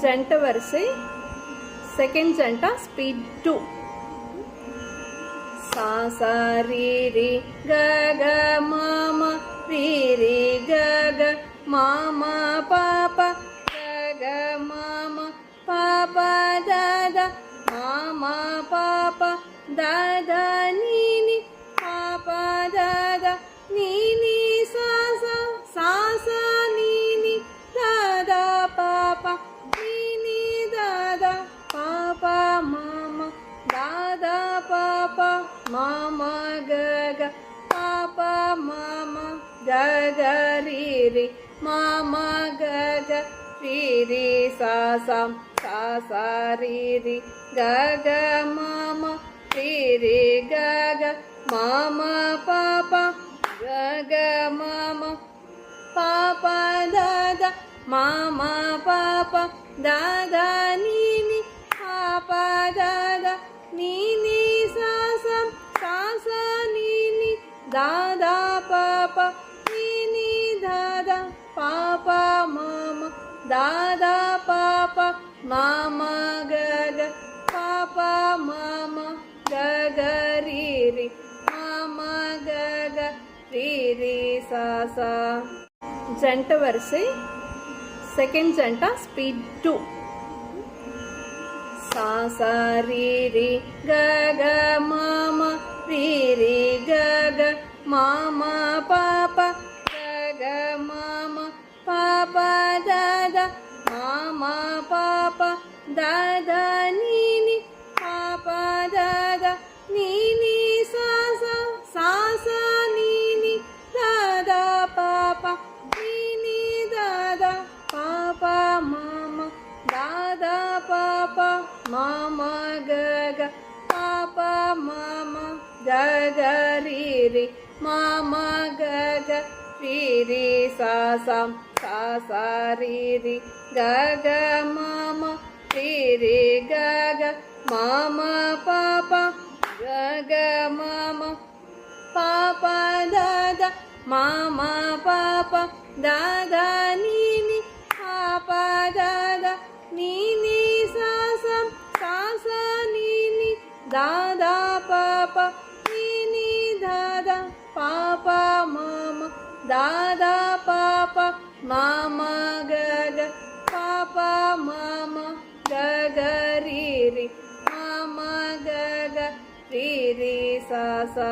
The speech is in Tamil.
ஜண்ட வரிசை செகண்ட் ஜண்டா ஸ்பீட் 2. சா சா ரீ ரீ க க மா மா ரீ ரீ க க மா மா பா பா க க மா மா பா பா த த மா மா பா பா த த நீ நீ பா பா த த நீ நீ சா சா சா சா நீ நீ த த பா பா நீ நீ த த பா பா மா மா த த பா பா மா மா க க பா பா மா மா க க ரீ ரீ மா மா க க ரீ ரீ சா சா சா சா ரீ ரீ க க மா மா ரீ ரீ க க மா மா பா பா க க மா மா பா பா த த மா மா பா பா த த நீ நீ பா பா த த நீ நீ சா சா சா சா நீ நீ த த பா பா நீ நீ த த பா பா மா மா த த பா பா மா மா க க பா பா மா மா க க ரீ ரீ மா மா க க ரீ ரீ சா சா. ஜண்ட வரிசை செகண்ட் ஜண்டா ஸ்பீட் 2. சா சா ரீ ரீ க க மா மா ரீ ரீ க க மா மா பா பா க க மா மா பா பா த த மா மா பா பா த த நீ நீ பா பா த த நீ நீ சா சா சா சா நீ நீ த த பா பா நீ நீ த த பா பா மா மா த த பா பா மா மா க க பா பா மா மா க க ரீ ரீ மா மா க க ரீ ரீ சா சா சா சா ரீ ரீ க க மா மா ரீ ரீ க க மா மா பா பா க க மா மா பா பா த த மா மா பா பா த த நீ நீ பா பா த த நீ நீ சா சா சா சா நீ நீ த த பா பா நீ நீ த த பா பா மா மா த த பா பா மா மா க க பா பா மா மா க க ரீ ரீ மா மா க க ரீ ரீ சா சா.